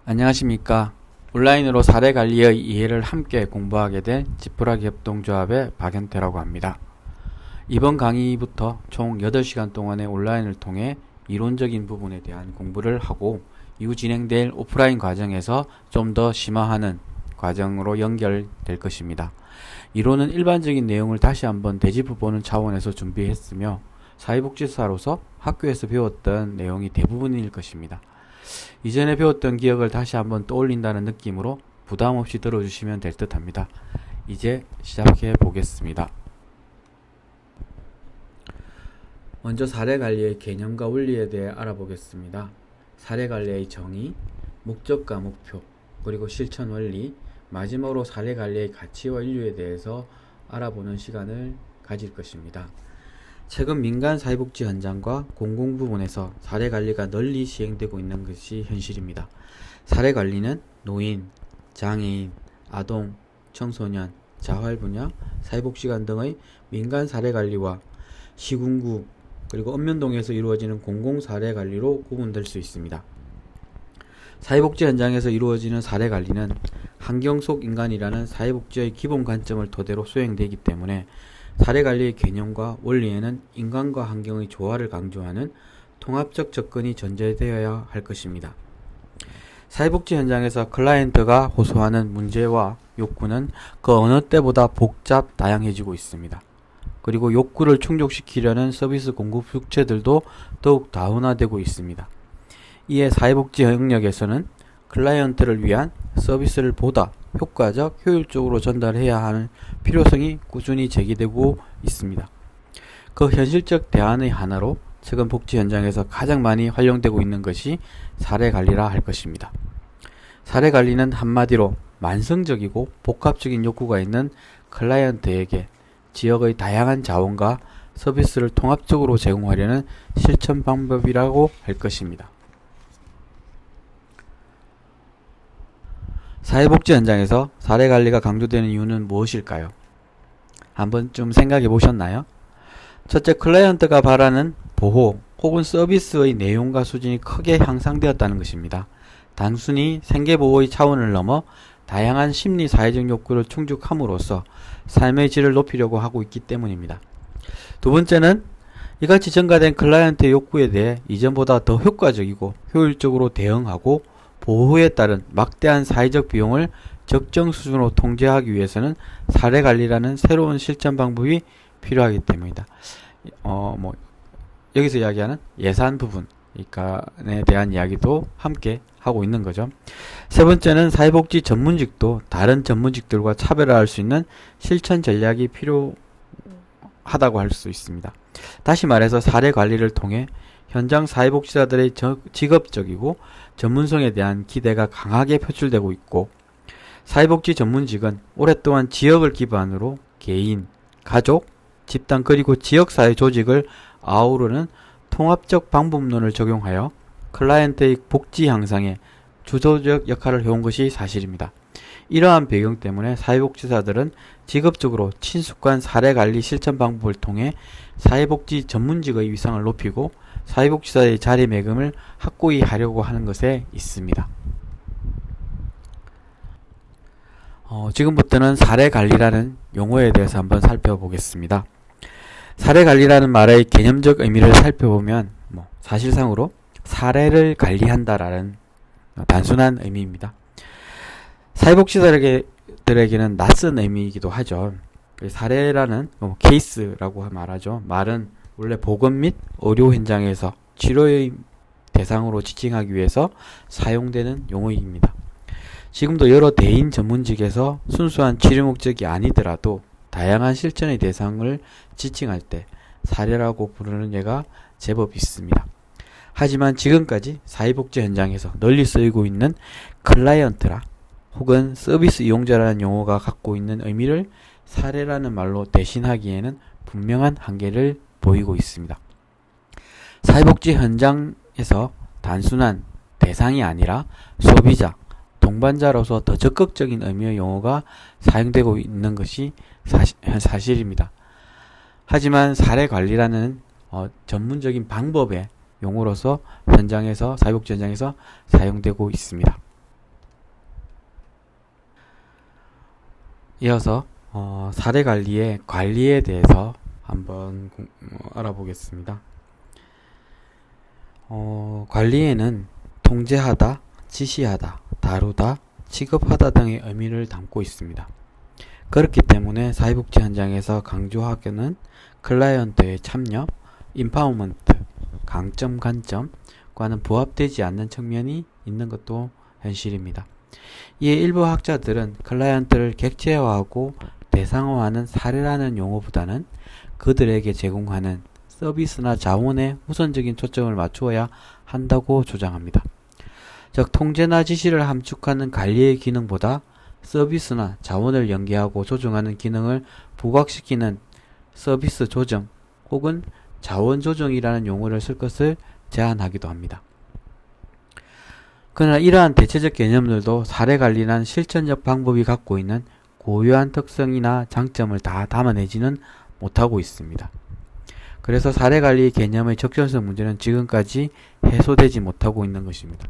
안녕하십니까. 온라인으로 사례관리의 이해를 함께 공부하게 된 지푸라기 협동조합의 박현태라고 합니다. 이번 강의부터 총 8시간 동안의 온라인을 통해 이론적인 부분에 대한 공부를 하고 이후 진행될 오프라인 과정에서 좀 더 심화하는 과정으로 연결될 것입니다. 이론은 일반적인 내용을 다시 한번 되짚어보는 차원에서 준비했으며 사회복지사로서 학교에서 배웠던 내용이 대부분일 것입니다. 이전에 배웠던 기억을 다시 한번 떠올린다는 느낌으로 부담 없이 들어주시면 될 듯 합니다. 이제 시작해 보겠습니다. 먼저 사례관리의 개념과 원리에 대해 알아보겠습니다. 사례관리의 정의, 목적과 목표, 그리고 실천 원리, 마지막으로 사례관리의 가치와 인류에 대해서 알아보는 시간을 가질 것입니다. 최근 민간 사회복지 현장과 공공부문에서 사례관리가 널리 시행되고 있는 것이 현실입니다. 사례관리는 노인, 장애인, 아동, 청소년, 자활분야, 사회복지관 등의 민간 사례관리와 시군구 그리고 읍면동에서 이루어지는 공공사례관리로 구분될 수 있습니다. 사회복지 현장에서 이루어지는 사례관리는 환경 속 인간이라는 사회복지의 기본 관점을 토대로 수행되기 때문에 사례관리의 개념과 원리에는 인간과 환경의 조화를 강조하는 통합적 접근이 전제되어야 할 것입니다. 사회복지 현장에서 클라이언트가 호소하는 문제와 욕구는 그 어느 때보다 복잡 다양해지고 있습니다. 그리고 욕구를 충족시키려는 서비스 공급 주체들도 더욱 다원화되고 있습니다. 이에 사회복지 영역에서는 클라이언트를 위한 서비스를 보다 효과적, 효율적으로 전달해야 하는 필요성이 꾸준히 제기되고 있습니다. 그 현실적 대안의 하나로 최근 복지 현장에서 가장 많이 활용되고 있는 것이 사례관리라 할 것입니다. 사례관리는 한마디로 만성적이고 복합적인 욕구가 있는 클라이언트에게 지역의 다양한 자원과 서비스를 통합적으로 제공하려는 실천 방법이라고 할 것입니다. 사회복지 현장에서 사례관리가 강조되는 이유는 무엇일까요? 한번 좀 생각해 보셨나요? 첫째, 클라이언트가 바라는 보호 혹은 서비스의 내용과 수준이 크게 향상되었다는 것입니다. 단순히 생계보호의 차원을 넘어 다양한 심리 사회적 욕구를 충족함으로써 삶의 질을 높이려고 하고 있기 때문입니다. 두 번째는 이같이 증가된 클라이언트의 욕구에 대해 이전보다 더 효과적이고 효율적으로 대응하고 보호에 따른 막대한 사회적 비용을 적정 수준으로 통제하기 위해서는 사례관리라는 새로운 실천 방법이 필요하기 때문이다. 여기서 이야기하는 예산 부분에 대한 이야기도 함께 하고 있는 거죠. 세 번째는 사회복지 전문직도 다른 전문직들과 차별화할 수 있는 실천 전략이 필요하다고 할 수 있습니다. 다시 말해서 사례관리를 통해 현장 사회복지사들의 직업적이고 전문성에 대한 기대가 강하게 표출되고 있고, 사회복지 전문직은 오랫동안 지역을 기반으로 개인, 가족, 집단 그리고 지역사회 조직을 아우르는 통합적 방법론을 적용하여 클라이언트의 복지 향상에 주도적 역할을 해온 것이 사실입니다. 이러한 배경 때문에 사회복지사들은 직업적으로 친숙한 사례관리 실천 방법을 통해 사회복지 전문직의 위상을 높이고 사회복지사의 자리매김을 확고히 하려고 하는 것에 있습니다. 지금부터는 사례관리라는 용어에 대해서 한번 살펴보겠습니다. 사례관리라는 말의 개념적 의미를 살펴보면 사실상으로 사례를 관리한다라는 단순한 의미입니다. 사회복지사들에게는 낯선 의미이기도 하죠. 사례라는 케이스라고 말하죠. 말은 원래 보건 및 의료 현장에서 치료의 대상으로 지칭하기 위해서 사용되는 용어입니다. 지금도 여러 대인 전문직에서 순수한 치료 목적이 아니더라도 다양한 실천의 대상을 지칭할 때 사례라고 부르는 예가 제법 있습니다. 하지만 지금까지 사회복지 현장에서 널리 쓰이고 있는 클라이언트라 혹은 서비스 이용자라는 용어가 갖고 있는 의미를 사례라는 말로 대신하기에는 분명한 한계를 보이고 있습니다. 사회복지 현장에서 단순한 대상이 아니라 소비자, 동반자로서 더 적극적인 의미의 용어가 사용되고 있는 것이 사실입니다. 하지만 사례관리라는 방법의 용어로서 현장에서 사회복지 현장에서 사용되고 있습니다. 이어서 사례관리의 관리에 대해서 한번 알아보겠습니다. 관리에는 통제하다, 지시하다, 다루다, 취급하다 등의 의미를 담고 있습니다. 그렇기 때문에 사회복지 현장에서 강조하기는 클라이언트의 참여, 임파워먼트, 강점, 관점과는 부합되지 않는 측면이 있는 것도 현실입니다. 이에 일부 학자들은 클라이언트를 객체화하고 대상화하는 사례라는 용어보다는 그들에게 제공하는 서비스나 자원에 우선적인 초점을 맞추어야 한다고 주장합니다. 즉, 통제나 지시를 함축하는 관리의 기능보다 서비스나 자원을 연계하고 조정하는 기능을 부각시키는 서비스 조정 혹은 자원 조정이라는 용어를 쓸 것을 제안하기도 합니다. 그러나 이러한 대체적 개념들도 사례관리란 실천적 방법이 갖고 있는 고유한 특성이나 장점을 다 담아내지는 못하고 있습니다. 그래서 사례관리 개념의 적절성 문제는 지금까지 해소되지 못하고 있는 것입니다.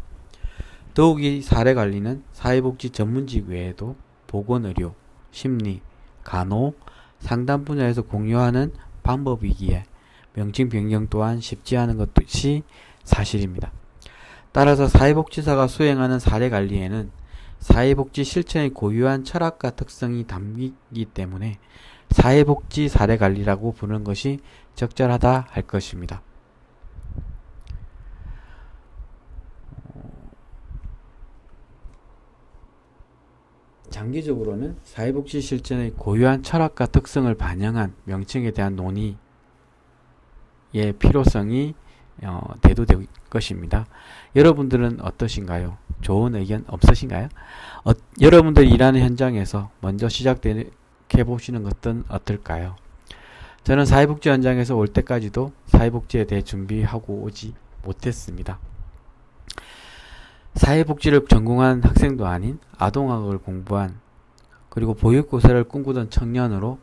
더욱이 사례관리는 사회복지 전문직 외에도 보건의료, 심리, 간호, 상담 분야에서 공유하는 방법이기에 명칭 변경 또한 쉽지 않은 것이 사실입니다. 따라서 사회복지사가 수행하는 사례관리에는 사회복지 실천의 고유한 철학과 특성이 담기기 때문에 사회복지 사례관리라고 부르는 것이 적절하다 할 것입니다. 장기적으로는 사회복지 실천의 고유한 철학과 특성을 반영한 명칭에 대한 논의의 필요성이 대두될 것입니다. 여러분들은 어떠신가요? 좋은 의견 없으신가요? 여러분들이 일하는 현장에서 먼저 시작해 보시는 것은 어떨까요? 저는 사회복지 현장에서 올 때까지도 사회복지에 대해 준비하고 오지 못했습니다. 사회복지를 전공한 학생도 아닌 아동학을 공부한 그리고 보육고사를 꿈꾸던 청년으로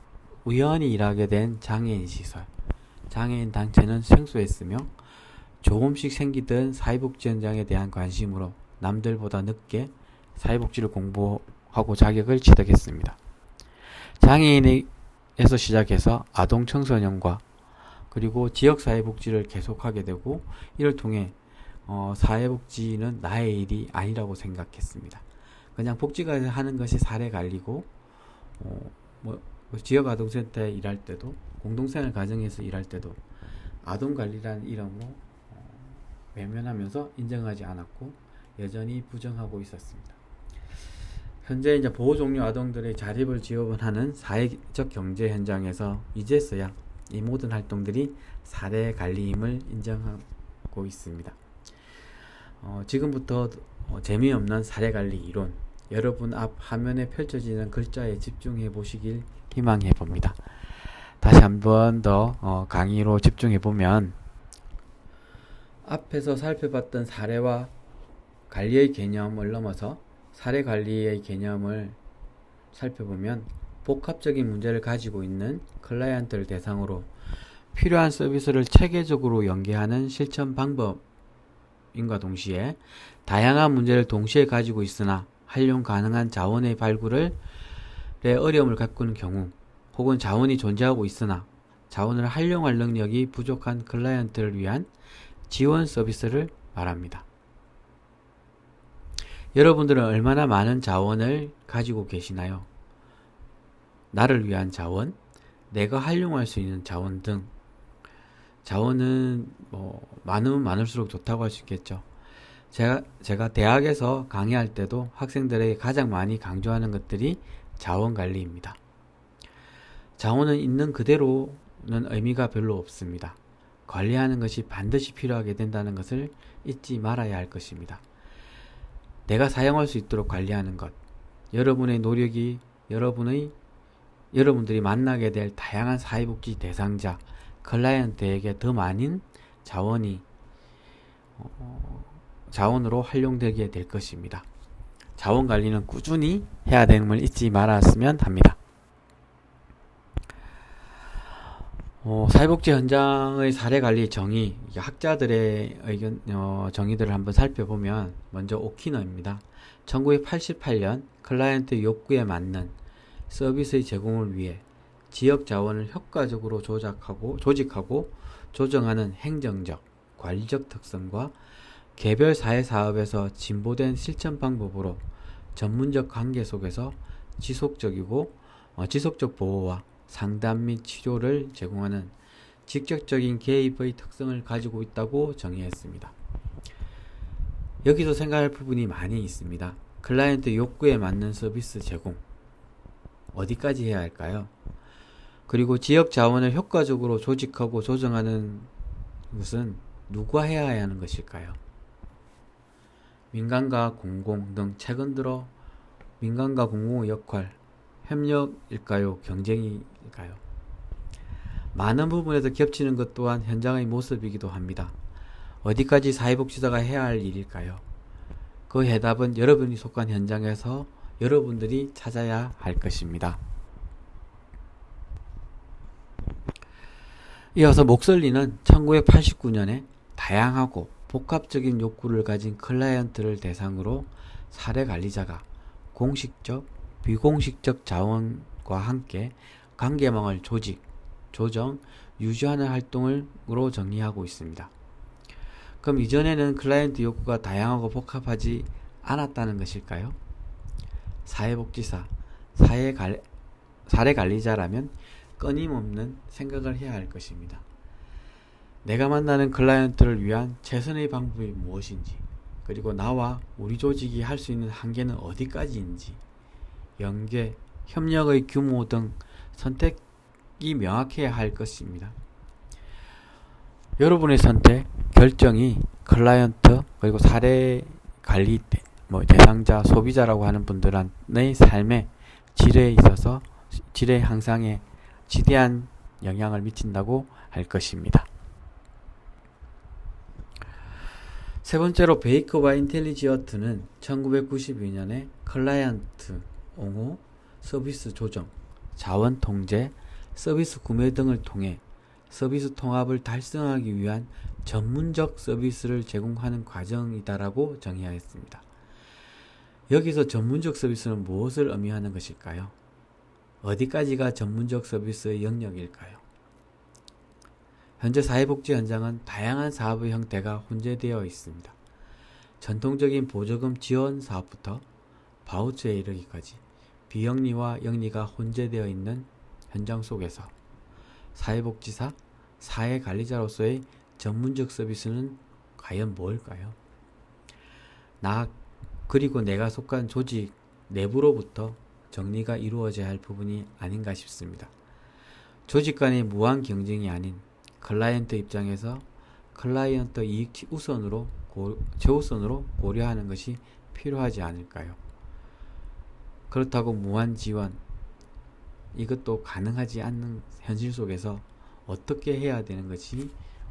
우연히 일하게 된 장애인 시설, 장애인 단체는 생소했으며 조금씩 생기던 사회복지 현장에 대한 관심으로 남들보다 늦게 사회복지를 공부하고 자격을 취득했습니다. 장애인에서 시작해서 아동 청소년과 그리고 지역사회복지를 계속하게 되고 이를 통해 사회복지는 나의 일이 아니라고 생각했습니다. 그냥 복지가 하는 것이 사례관리고 지역아동센터에 일할 때도 공동생활 가정에서 일할 때도 아동관리라는 이름으로 외면하면서 인정하지 않았고 여전히 부정하고 있었습니다. 현재 이제 보호종료 아동들의 자립을 지원하는 사회적 경제 현장에서 이제서야 이 모든 활동들이 사례관리임을 인정하고 있습니다. 지금부터 재미없는 사례관리 이론, 여러분 앞 화면에 펼쳐지는 글자에 집중해 보시길 희망해 봅니다. 다시 한번 더 강의로 집중해 보면 앞에서 살펴봤던 사례와 관리의 개념을 넘어서 사례관리의 개념을 살펴보면 복합적인 문제를 가지고 있는 클라이언트를 대상으로 필요한 서비스를 체계적으로 연계하는 실천 방법인과 동시에 다양한 문제를 동시에 가지고 있으나 활용 가능한 자원의 발굴에 어려움을 겪는 경우 혹은 자원이 존재하고 있으나 자원을 활용할 능력이 부족한 클라이언트를 위한 지원 서비스를 말합니다. 여러분들은 얼마나 많은 자원을 가지고 계시나요? 나를 위한 자원, 내가 활용할 수 있는 자원 등 자원은 많으면 많을수록 좋다고 할 수 있겠죠. 제가 대학에서 강의할 때도 학생들에게 가장 많이 강조하는 것들이 자원 관리입니다. 자원은 있는 그대로는 의미가 별로 없습니다. 관리하는 것이 반드시 필요하게 된다는 것을 잊지 말아야 할 것입니다. 내가 사용할 수 있도록 관리하는 것, 여러분의 노력이 여러분들이 만나게 될 다양한 사회복지 대상자, 클라이언트에게 더 많은 자원으로 활용되게 될 것입니다. 자원 관리는 꾸준히 해야 되는 걸 잊지 말았으면 합니다. 사회복지 현장의 사례관리 정의, 학자들의 의견 정의들을 한번 살펴보면 먼저 오키너입니다. 1988년 클라이언트 욕구에 맞는 서비스의 제공을 위해 지역 자원을 효과적으로 조직하고 조정하는 행정적, 관리적 특성과 개별 사회 사업에서 진보된 실천 방법으로 전문적 관계 속에서 지속적 보호와 상담 및 치료를 제공하는 직접적인 개입의 특성을 가지고 있다고 정의했습니다. 여기서 생각할 부분이 많이 있습니다. 클라이언트 욕구에 맞는 서비스 제공, 어디까지 해야 할까요? 그리고 지역 자원을 효과적으로 조직하고 조정하는 것은 누가 해야 하는 것일까요? 민간과 공공 등 최근 들어 민간과 공공의 역할, 협력일까요? 경쟁일까요? 많은 부분에서 겹치는 것 또한 현장의 모습이기도 합니다. 어디까지 사회복지사가 해야 할 일일까요? 그 해답은 여러분이 속한 현장에서 여러분들이 찾아야 할 것입니다. 이어서 목설리는 1989년에 다양하고 복합적인 욕구를 가진 클라이언트를 대상으로 사례관리자가 공식적, 비공식적 자원과 함께 관계망을 조직, 조정, 유지하는 활동으로 정리하고 있습니다. 그럼 이전에는 클라이언트 욕구가 다양하고 복합하지 않았다는 것일까요? 사회복지사, 사례관리자라면 끊임없는 생각을 해야 할 것입니다. 내가 만나는 클라이언트를 위한 최선의 방법이 무엇인지, 그리고 나와 우리 조직이 할 수 있는 한계는 어디까지인지, 연계, 협력의 규모 등 선택이 명확해야 할 것입니다. 여러분의 선택, 결정이 클라이언트, 그리고 사례 관리 대상자, 소비자라고 하는 분들의 삶의 질에 있어서 질의 향상에 지대한 영향을 미친다고 할 것입니다. 세 번째로 베이커와 인텔리지어트는 1992년에 클라이언트 옹호, 서비스 조정, 자원 통제, 서비스 구매 등을 통해 서비스 통합을 달성하기 위한 전문적 서비스를 제공하는 과정이다라고 정의하였습니다. 여기서 전문적 서비스는 무엇을 의미하는 것일까요? 어디까지가 전문적 서비스의 영역일까요? 현재 사회복지 현장은 다양한 사업의 형태가 혼재되어 있습니다. 전통적인 보조금 지원 사업부터 바우처에 이르기까지 비영리와 영리가 혼재되어 있는 현장 속에서 사회복지사, 사회관리자로서의 전문적 서비스는 과연 뭘까요? 그리고 내가 속한 조직 내부로부터 정리가 이루어져야 할 부분이 아닌가 싶습니다. 조직 간의 무한 경쟁이 아닌 클라이언트 입장에서 클라이언트 이익 최우선으로 고려하는 것이 필요하지 않을까요? 그렇다고 무한 지원, 이것도 가능하지 않는 현실 속에서 어떻게 해야 되는 것이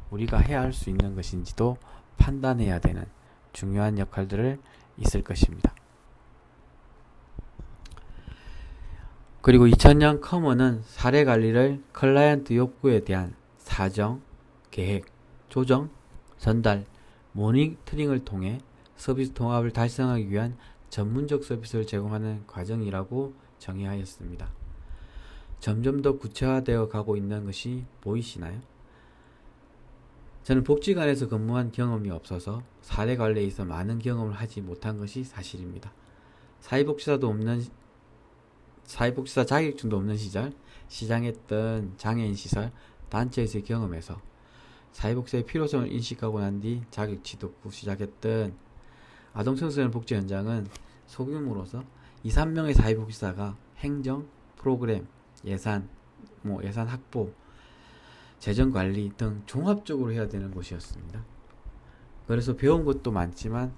우리가 해야 할 수 있는 것인지도 판단해야 되는 중요한 역할들을 있을 것입니다. 그리고 2000년 커먼은 사례관리를 클라이언트 욕구에 대한 사정, 계획, 조정, 전달, 모니터링을 통해 서비스 통합을 달성하기 위한 전문적 서비스를 제공하는 과정이라고 정의하였습니다. 점점 더 구체화되어 가고 있는 것이 보이시나요? 저는 복지관에서 근무한 경험이 없어서 사례관리에 있어 많은 경험을 하지 못한 것이 사실입니다. 사회복지사 자격증도 없는 시절 시장했던 장애인 시설, 단체에서의 경험에서 사회복지사의 필요성을 인식하고 난 뒤 자격 취득 후 시작했던 아동청소년 복지 현장은 소규모로서 2~3명의 사회복지사가 행정, 프로그램, 예산 확보, 재정 관리 등 종합적으로 해야 되는 곳이었습니다. 그래서 배운 것도 많지만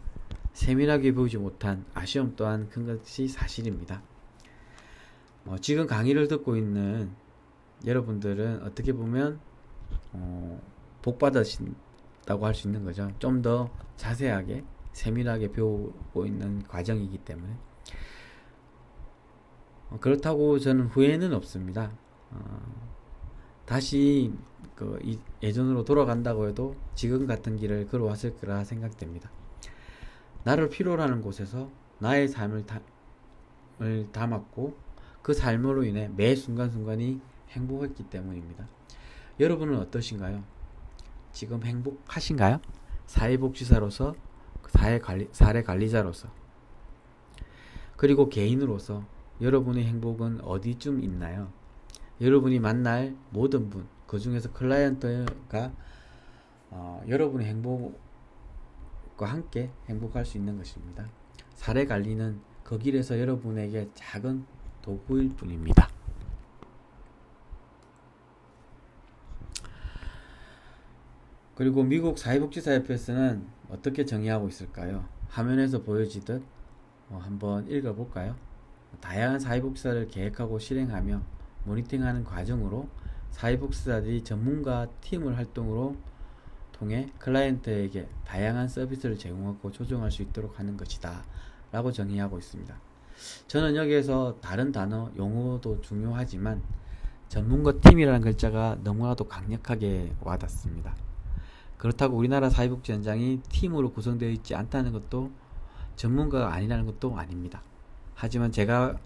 세밀하게 배우지 못한 아쉬움 또한 큰 것이 사실입니다. 지금 강의를 듣고 있는 여러분들은 어떻게 보면 복 받으신다고 할 수 있는 거죠. 좀 더 자세하게 세밀하게 배우고 있는 과정이기 때문에 그렇다고 저는 후회는 없습니다. 다시 예전으로 돌아간다고 해도 지금 같은 길을 걸어왔을 거라 생각됩니다. 나를 필요로 하는 곳에서 나의 삶을 담았고 그 삶으로 인해 매 순간순간이 행복했기 때문입니다. 여러분은 어떠신가요? 지금 행복하신가요? 사회복지사로서, 사례관리자로서, 그리고 개인으로서 여러분의 행복은 어디쯤 있나요? 여러분이 만날 모든 분, 그 중에서 클라이언트가 여러분의 행복과 함께 행복할 수 있는 것입니다. 사례관리는 그 길에서 여러분에게 작은 도구일 뿐입니다. 그리고 미국 사회복지사협회에서는 어떻게 정의하고 있을까요? 화면에서 보여지듯 한번 읽어볼까요? 다양한 사회복지사를 계획하고 실행하며 모니터링하는 과정으로 사회복지사들이 전문가 팀을 활동으로 통해 클라이언트에게 다양한 서비스를 제공하고 조정할 수 있도록 하는 것이다 라고 정의하고 있습니다. 저는 여기에서 다른 단어, 용어도 중요하지만 전문가 팀이라는 글자가 너무나도 강력하게 와닿습니다. 그렇다고 우리나라 사회복지 현장이 팀으로 구성되어 있지 않다는 것도 전문가가 아니라는 것도 아닙니다. 하지만 제가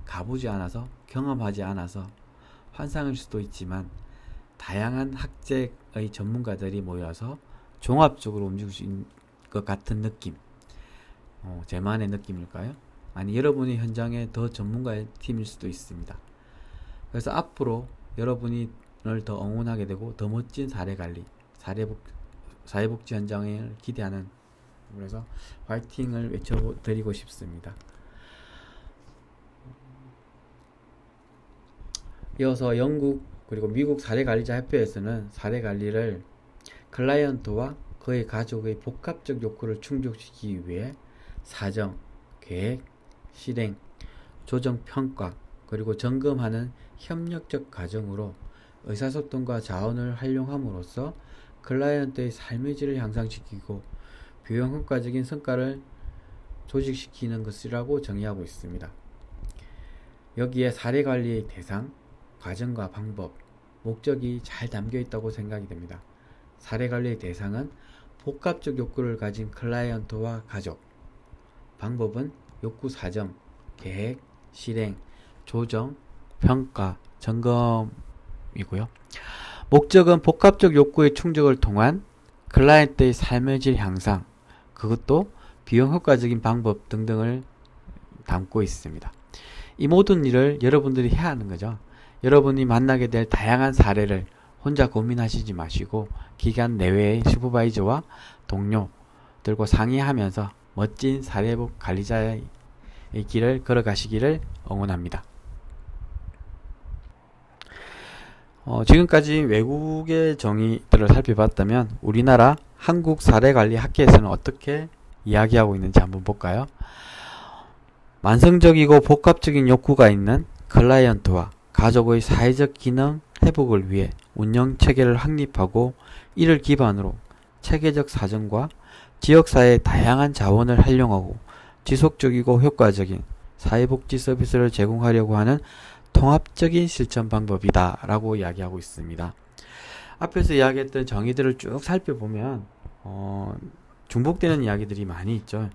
가보지 않아서 경험하지 않아서 환상일 수도 있지만 다양한 학제의 전문가들이 모여서 종합적으로 움직일 수 있는 것 같은 느낌, 제만의 느낌일까요? 아니 여러분이 현장에 더 전문가의 팀일 수도 있습니다. 그래서 앞으로 여러분을 더 응원하게 되고 더 멋진 사례관리, 사회복지 현장을 기대하는, 그래서 화이팅을 외쳐드리고 싶습니다. 이어서 영국 그리고 미국 사례관리자 협회에서는 사례관리를 클라이언트와 그의 가족의 복합적 욕구를 충족시키기 위해 사정, 계획, 실행, 조정, 평가, 그리고 점검하는 협력적 과정으로 의사소통과 자원을 활용함으로써 클라이언트의 삶의 질을 향상시키고 비용 효과적인 성과를 조직시키는 것이라고 정의하고 있습니다. 여기에 사례관리의 대상, 과정과 방법, 목적이 잘 담겨 있다고 생각이 됩니다. 사례관리의 대상은 복합적 욕구를 가진 클라이언트와 가족, 방법은 욕구 사정, 계획, 실행, 조정, 평가, 점검이고요. 목적은 복합적 욕구의 충족을 통한 클라이언트의 삶의 질 향상, 그것도 비용 효과적인 방법 등등을 담고 있습니다. 이 모든 일을 여러분들이 해야 하는 거죠. 여러분이 만나게 될 다양한 사례를 혼자 고민하시지 마시고 기관 내외의 슈퍼바이저와 동료들과 상의하면서 멋진 사례복 관리자의 길을 걸어가시기를 응원합니다. 지금까지 외국의 정의들을 살펴봤다면 우리나라 한국사례관리학회에서는 어떻게 이야기하고 있는지 한번 볼까요? 만성적이고 복합적인 욕구가 있는 클라이언트와 가족의 사회적 기능 회복을 위해 운영체계를 확립하고 이를 기반으로 체계적 사정과 지역사회의 다양한 자원을 활용하고 지속적이고 효과적인 사회복지 서비스를 제공하려고 하는 통합적인 실천 방법이다 라고 이야기하고 있습니다. 앞에서 이야기했던 정의들을 쭉 살펴보면 중복되는 이야기들이 많이 있죠.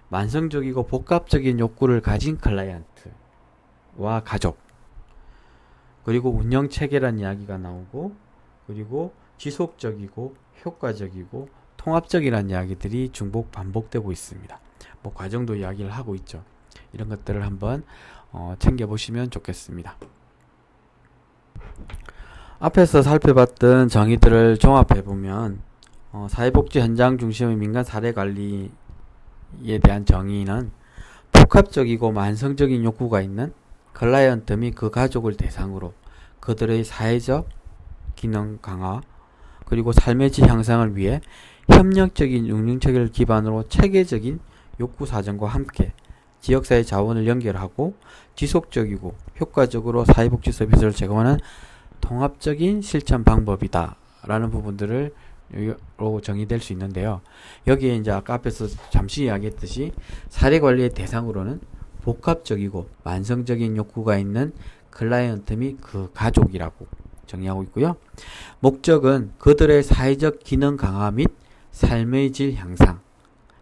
만성적이고 복합적인 욕구를 가진 클라이언트와 가족, 그리고 운영체계란 이야기가 나오고, 그리고 지속적이고 효과적이고 통합적이란 이야기들이 중복 반복되고 있습니다. 과정도 이야기를 하고 있죠. 이런 것들을 한번 챙겨보시면 좋겠습니다. 앞에서 살펴봤던 정의들을 종합해보면 사회복지 현장 중심의 민간 사례관리에 대한 정의는 복합적이고 만성적인 욕구가 있는 클라이언트 및 그 가족을 대상으로 그들의 사회적 기능 강화, 그리고 삶의 질 향상을 위해 협력적인 운영체계를 기반으로 체계적인 욕구 사정과 함께 지역사회 자원을 연결하고 지속적이고 효과적으로 사회복지 서비스를 제공하는 통합적인 실천 방법이다 라는 부분들로 정의될 수 있는데요. 여기에 이제 아까 앞에서 잠시 이야기했듯이 사례관리의 대상으로는 복합적이고 만성적인 욕구가 있는 클라이언트 및 그 가족이라고 정의하고 있고요. 목적은 그들의 사회적 기능 강화 및 삶의 질 향상,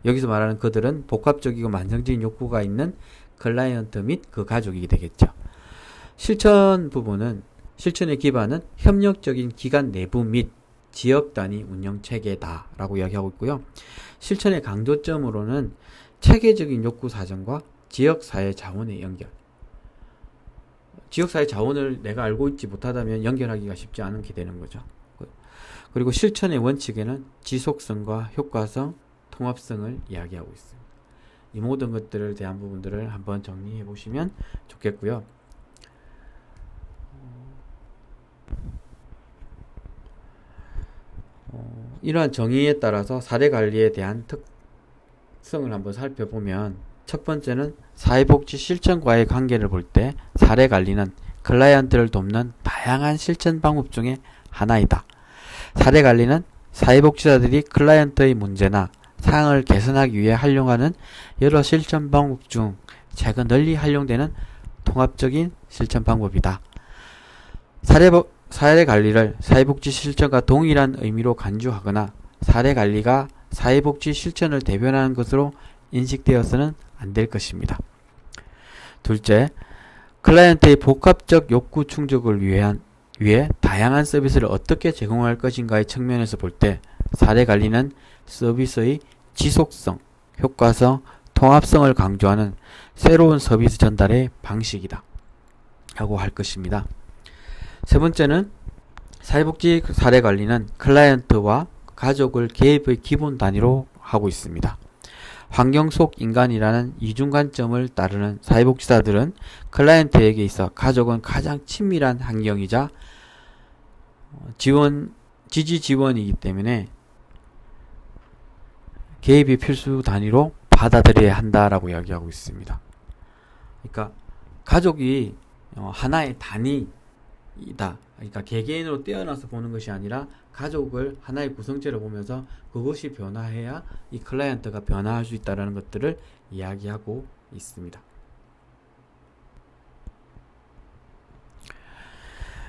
여기서 말하는 그들은 복합적이고 만성적인 욕구가 있는 클라이언트 및 그 가족이 되겠죠. 실천 부분은 실천의 기반은 협력적인 기관 내부 및 지역 단위 운영 체계다라고 이야기하고 있고요. 실천의 강조점으로는 체계적인 욕구 사정과 지역사회 자원의 연결. 지역사회 자원을 내가 알고 있지 못하다면 연결하기가 쉽지 않게 되는 거죠. 그리고 실천의 원칙에는 지속성과 효과성, 통합성을 이야기하고 있습니다. 이 모든 것들을 대한 부분들을 한번 정리해 보시면 좋겠고요. 이러한 정의에 따라서 사례관리에 대한 특성을 한번 살펴보면, 첫 번째는 사회복지 실천과의 관계를 볼 때 사례관리는 클라이언트를 돕는 다양한 실천 방법 중에 하나이다. 사례관리는 사회복지사들이 클라이언트의 문제나 사항을 개선하기 위해 활용하는 여러 실천 방법 중 최근 널리 활용되는 통합적인 실천 방법이다. 사례관리를 사회복지 실천과 동일한 의미로 간주하거나 사례관리가 사회복지 실천을 대변하는 것으로 인식되어서는 안 될 것입니다. 둘째, 클라이언트의 복합적 욕구 충족을 위해 다양한 서비스를 어떻게 제공할 것인가의 측면에서 볼 때 사례관리는 서비스의 지속성, 효과성, 통합성을 강조하는 새로운 서비스 전달의 방식이다 라고 할 것입니다. 세 번째는 사회복지 사례관리는 클라이언트와 가족을 개입의 기본 단위로 하고 있습니다. 환경 속 인간이라는 이중관점을 따르는 사회복지사들은 클라이언트에게 있어 가족은 가장 친밀한 환경이자 지지 지원이기 때문에 개입이 필수 단위로 받아들여야 한다라고 이야기하고 있습니다. 그러니까 가족이 하나의 단위이다. 그러니까 개개인으로 떼어놔서 보는 것이 아니라 가족을 하나의 구성체로 보면서 그것이 변화해야 이 클라이언트가 변화할 수 있다는 것들을 이야기하고 있습니다.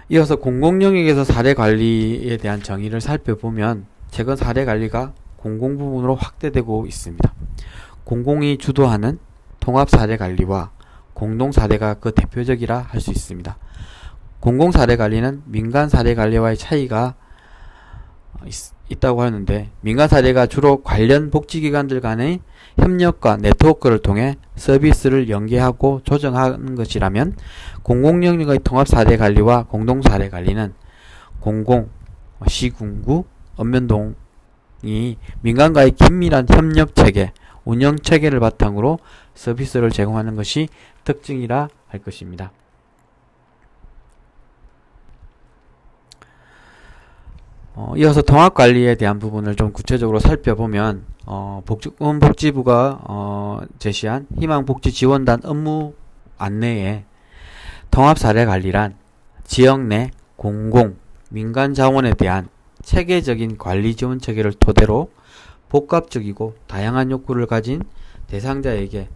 이어서 공공영역에서 사례관리에 대한 정의를 살펴보면 최근 사례관리가 공공부문으로 확대되고 있습니다. 공공이 주도하는 통합사례관리와 공동사례가 그 대표적이라 할 수 있습니다. 공공사례관리는 민간사례관리와의 차이가 있다고 하는데, 민간사례가 주로 관련 복지기관들 간의 협력과 네트워크를 통해 서비스를 연계하고 조정하는 것이라면, 공공영역의 통합사례관리와 공동사례관리는 공공, 시군구, 읍면동이 민간과의 긴밀한 협력체계, 운영체계를 바탕으로 서비스를 제공하는 것이 특징이라 할 것입니다. 이어서 통합관리에 대한 부분을 좀 구체적으로 살펴보면, 보건복지부가 제시한 희망복지지원단 업무 안내에 통합사례관리란 지역 내 공공, 민간자원에 대한 체계적인 관리 지원 체계를 토대로 복합적이고 다양한 욕구를 가진 대상자에게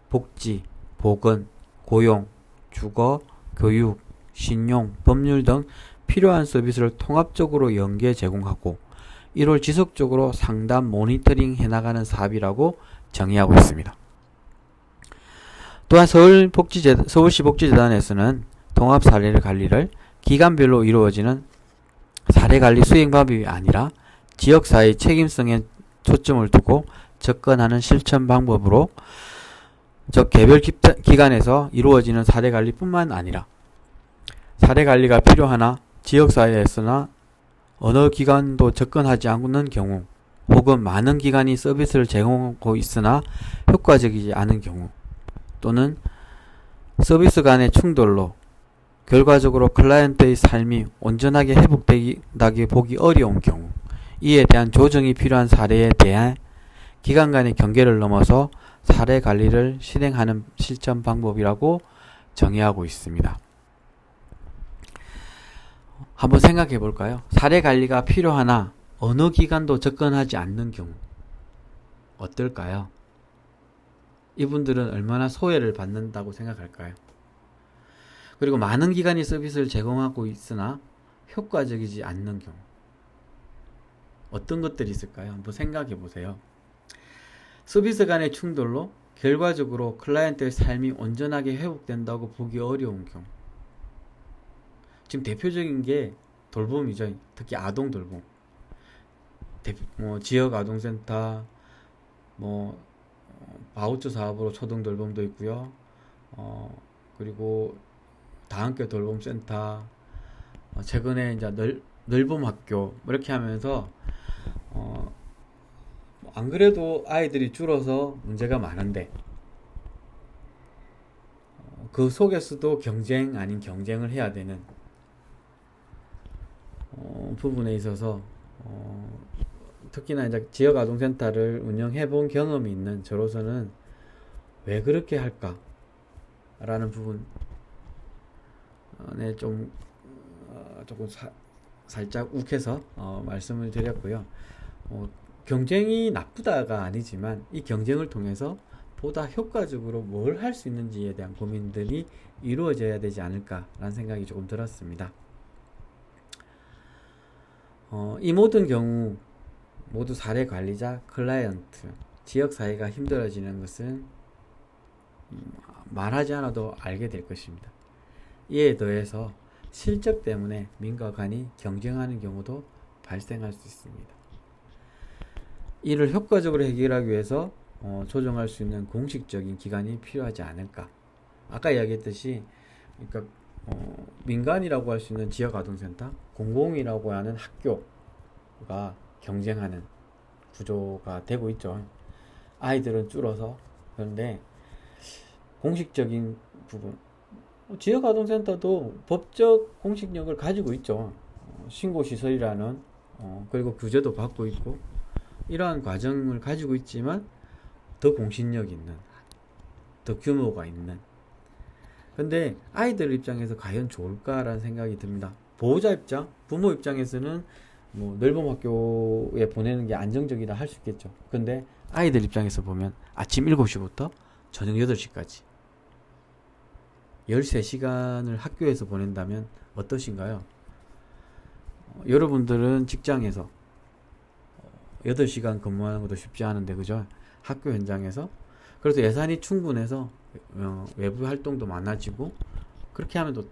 복지, 보건, 고용, 주거, 교육, 신용, 법률 등 필요한 서비스를 통합적으로 연계 제공하고 이를 지속적으로 상담 모니터링 해나가는 사업이라고 정의하고 있습니다. 또한 서울시 복지재단에서는 통합사례관리를 기관별로 이루어지는 사례관리 수행 방법이 아니라 지역사회의 책임성에 초점을 두고 접근하는 실천 방법으로, 즉 개별 기관에서 이루어지는 사례관리뿐만 아니라 사례관리가 필요하나 지역사회에서나 어느 기관도 접근하지 않는 경우, 혹은 많은 기관이 서비스를 제공하고 있으나 효과적이지 않은 경우, 또는 서비스 간의 충돌로 결과적으로 클라이언트의 삶이 온전하게 회복되기 보기 어려운 경우, 이에 대한 조정이 필요한 사례에 대해 기관 간의 경계를 넘어서 사례관리를 실행하는 실천 방법이라고 정의하고 있습니다. 한번 생각해 볼까요? 사례관리가 필요하나 어느 기관도 접근하지 않는 경우 어떨까요? 이분들은 얼마나 소외를 받는다고 생각할까요? 그리고 많은 기관이 서비스를 제공하고 있으나 효과적이지 않는 경우 어떤 것들이 있을까요? 한번 생각해 보세요. 서비스 간의 충돌로 결과적으로 클라이언트의 삶이 온전하게 회복된다고 보기 어려운 경우, 지금 대표적인 게 돌봄이죠. 특히 아동 돌봄. 지역 아동센터, 뭐 바우처 사업으로 초등 돌봄도 있고요. 그리고 다학교 돌봄센터, 최근에 이제 넓음 학교 뭐 이렇게 하면서 안 그래도 아이들이 줄어서 문제가 많은데 그 속에서도 경쟁 아닌 경쟁을 해야 되는 부분에 있어서 특히나 이제 지역 아동센터를 운영해 본 경험이 있는 저로서는 왜 그렇게 할까라는 부분에 조금 살짝 욱해서 말씀을 드렸고요. 경쟁이 나쁘다가 아니지만 이 경쟁을 통해서 보다 효과적으로 뭘 할 수 있는지에 대한 고민들이 이루어져야 되지 않을까라는 생각이 조금 들었습니다. 이 모든 경우 모두 사례 관리자, 클라이언트, 지역사회가 힘들어지는 것은 말하지 않아도 알게 될 것입니다. 이에 더해서 실적 때문에 민과 간이 경쟁하는 경우도 발생할 수 있습니다. 이를 효과적으로 해결하기 위해서 조정할 수 있는 공식적인 기관이 필요하지 않을까. 아까 이야기했듯이 그러니까 민간이라고 할 수 있는 지역아동센터, 공공이라고 하는 학교가 경쟁하는 구조가 되고 있죠. 아이들은 줄어서. 그런데 공식적인 부분, 지역아동센터도 법적 공식력을 가지고 있죠. 신고시설이라는 그리고 규제도 받고 있고 이러한 과정을 가지고 있지만 더 공신력 있는, 더 규모가 있는. 근데 아이들 입장에서 과연 좋을까라는 생각이 듭니다. 보호자 입장, 부모 입장에서는 뭐 넓은 학교에 보내는 게 안정적이다 할 수 있겠죠. 근데 아이들 입장에서 보면 아침 7시부터 저녁 8시까지 13시간을 학교에서 보낸다면 어떠신가요? 여러분들은 직장에서 8시간 근무하는 것도 쉽지 않은데, 그죠? 학교 현장에서. 그래서 예산이 충분해서 외부 활동도 많아지고, 그렇게 하면 또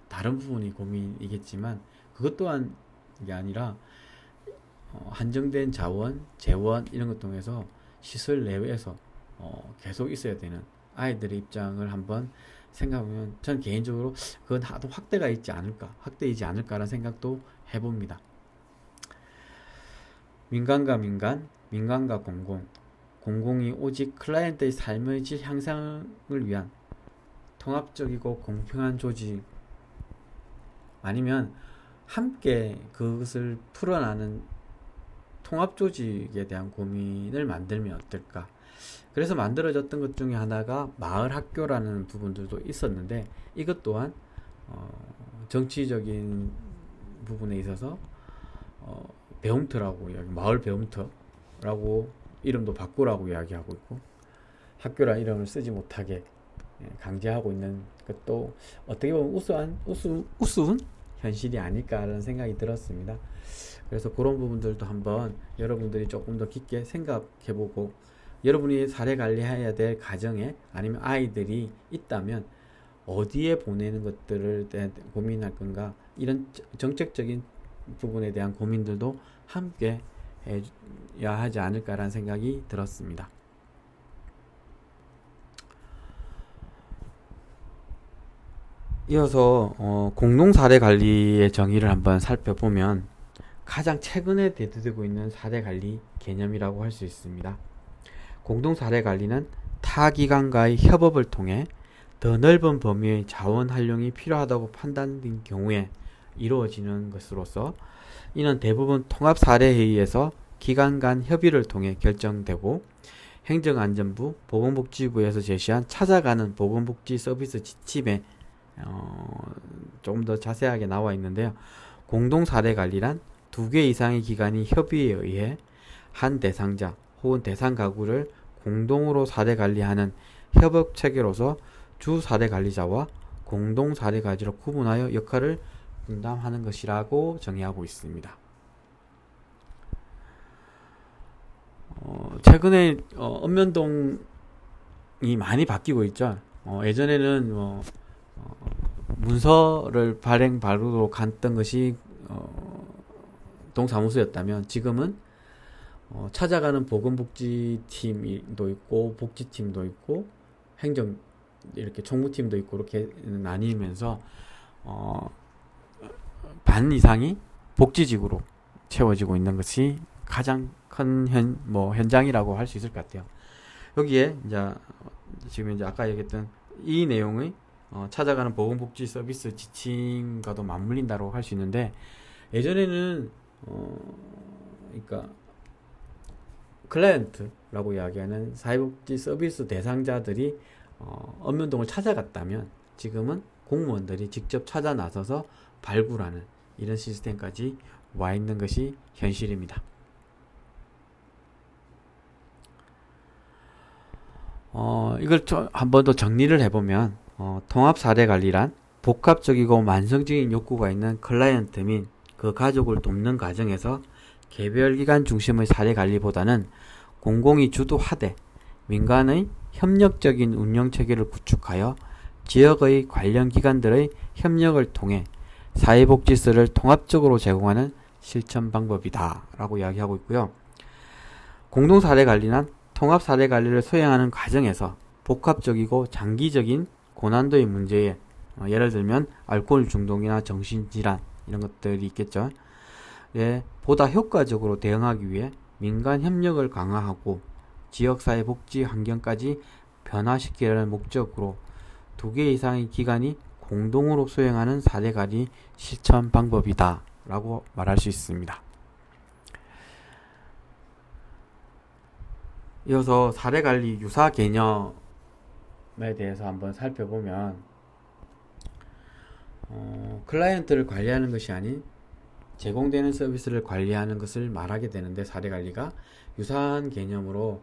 다른 부분이 고민이겠지만, 그것 또한 게 아니라, 한정된 자원, 재원, 이런 것 통해서 시설 내외에서 계속 있어야 되는 아이들의 입장을 한번 생각하면, 전 개인적으로 그건 하도 확대이지 않을까라는 생각도 해봅니다. 민간과 민간, 민간과 공공, 공공이 오직 클라이언트의 삶의 질 향상을 위한 통합적이고 공평한 조직, 아니면 함께 그것을 풀어나는 통합 조직에 대한 고민을 만들면 어떨까. 그래서 만들어졌던 것 중에 하나가 마을 학교라는 부분들도 있었는데, 이것 또한 정치적인 부분에 있어서 배움터라고 마을 배움터라고 이름도 바꾸라고 이야기하고 있고, 학교란 이름을 쓰지 못하게 강제하고 있는 것도 어떻게 보면 우스운 현실이 아닐까라는 생각이 들었습니다. 그래서 그런 부분들도 한번 여러분들이 조금 더 깊게 생각해보고, 여러분이 사례 관리해야 될 가정에 아니면 아이들이 있다면 어디에 보내는 것들을 대해 고민할 건가, 이런 정책적인 부분에 대한 고민들도 함께 해야 하지 않을까라는 생각이 들었습니다. 이어서 공동사례관리의 정의를 한번 살펴보면, 가장 최근에 대두되고 있는 사례관리 개념이라고 할 수 있습니다. 공동사례관리는 타 기관과의 협업을 통해 더 넓은 범위의 자원 활용이 필요하다고 판단된 경우에 이루어지는 것으로서, 이는 대부분 통합사례회의에서 기관 간 협의를 통해 결정되고, 행정안전부, 보건복지부에서 제시한 찾아가는 보건복지 서비스 지침에 조금 더 자세하게 나와 있는데요. 공동사례관리란 2개 이상의 기관이 협의에 의해 한 대상자 혹은 대상 가구를 공동으로 사례관리하는 협업체계로서 주 사례관리자와 공동 사례관리자로 구분하여 역할을 분담하는 것이라고 정의하고 있습니다. 최근에 언면동이 많이 바뀌고 있죠. 예전에는 문서를 발행 바로로 갔던 것이 동사무소였다면 지금은 찾아가는 보건복지팀도 있고 복지팀도 있고 행정 이렇게 총무팀도 있고 이렇게 나뉘면서 반 이상이 복지직으로 채워지고 있는 것이 가장 큰 현장이라고 할 수 있을 것 같아요. 여기에 이제 지금 이제 아까 얘기했던 이 내용의 찾아가는 보건복지 서비스 지침과도 맞물린다고 할 수 있는데, 예전에는 그러니까 클라이언트라고 이야기하는 사회복지 서비스 대상자들이 읍면동을 찾아갔다면 지금은 공무원들이 직접 찾아 나서서 발굴하는 이런 시스템까지 와 있는 것이 현실입니다. 이걸 한 번 더 정리를 해보면 통합사례관리란 복합적이고 만성적인 욕구가 있는 클라이언트 및 그 가족을 돕는 과정에서 개별 기관 중심의 사례관리보다는 공공이 주도하되 민간의 협력적인 운영체계를 구축하여 지역의 관련 기관들의 협력을 통해 사회복지서를 통합적으로 제공하는 실천 방법이다 라고 이야기하고 있고요. 공동사례관리는 통합사례관리를 수행하는 과정에서 복합적이고 장기적인 고난도의 문제에 예를 들면 알코올 중독이나 정신질환 이런 것들이 있겠죠. 예, 보다 효과적으로 대응하기 위해 민간 협력을 강화하고 지역사회 복지 환경까지 변화시키려는 목적으로 2개 이상의 기관이 공동으로 수행하는 사례관리 실천 방법이다 라고 말할 수 있습니다. 이어서 사례관리 유사 개념에 대해서 한번 살펴보면 클라이언트를 관리하는 것이 아닌 제공되는 서비스를 관리하는 것을 말하게 되는데, 사례관리가 유사한 개념으로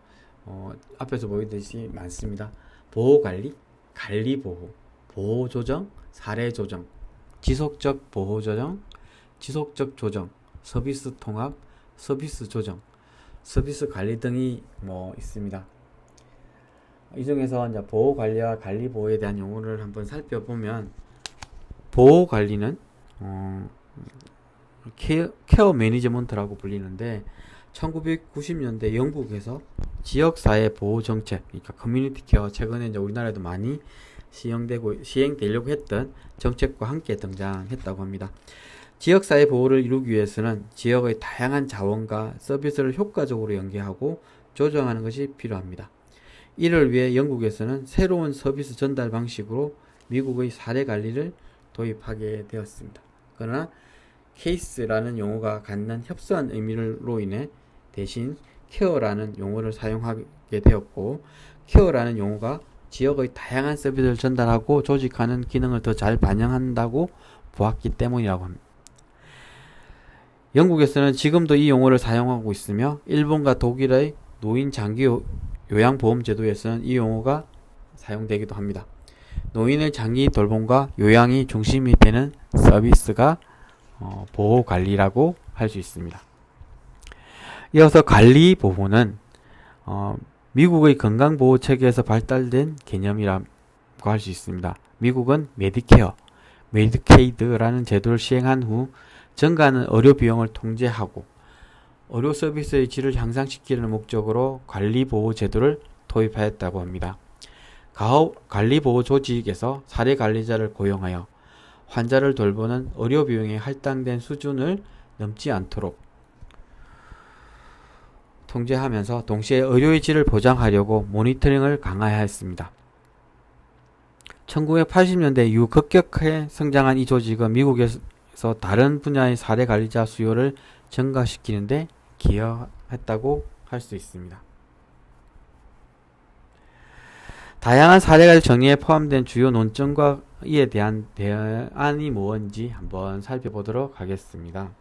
앞에서 보이듯이 많습니다. 보호관리, 관리보호, 보호조정, 사례조정, 지속적 보호조정, 지속적 조정, 서비스 통합, 서비스 조정, 서비스 관리 등이 있습니다. 이 중에서 이제 보호관리와 관리보호에 대한 용어를 한번 살펴보면, 보호관리는 케어 매니지먼트라고 불리는데 1990년대 영국에서 지역사회 보호정책, 그러니까 커뮤니티 케어, 최근에 이제 우리나라에도 많이 시행되려고 했던 정책과 함께 등장했다고 합니다. 지역사회 보호를 이루기 위해서는 지역의 다양한 자원과 서비스를 효과적으로 연계하고 조정하는 것이 필요합니다. 이를 위해 영국에서는 새로운 서비스 전달 방식으로 미국의 사례관리를 도입하게 되었습니다. 그러나 케이스라는 용어가 갖는 협소한 의미로 인해 대신 케어라는 용어를 사용하게 되었고, 케어라는 용어가 지역의 다양한 서비스를 전달하고 조직하는 기능을 더 잘 반영한다고 보았기 때문이라고 합니다. 영국에서는 지금도 이 용어를 사용하고 있으며 일본과 독일의 노인 장기 요양보험 제도에서는 이 용어가 사용되기도 합니다. 노인의 장기 돌봄과 요양이 중심이 되는 서비스가 보호관리라고 할 수 있습니다. 이어서 관리보호는 미국의 건강보호체계에서 발달된 개념이라고 할 수 있습니다. 미국은 메디케어, 메디케이드라는 제도를 시행한 후 증가하는 의료 비용을 통제하고 의료 서비스의 질을 향상시키는 목적으로 관리보호 제도를 도입하였다고 합니다. 관리보호 조직에서 사례관리자를 고용하여 환자를 돌보는 의료 비용의 할당된 수준을 넘지 않도록 통제하면서 동시에 의료의 질을 보장하려고 모니터링을 강화하였습니다. 1980년대 이후 급격하게 성장한 이 조직은 미국에서 다른 분야의 사례관리자 수요를 증가시키는데 기여했다고 할 수 있습니다. 다양한 사례관리 정의에 포함된 주요 논점과 이에 대한 대안이 무엇인지 한번 살펴보도록 하겠습니다.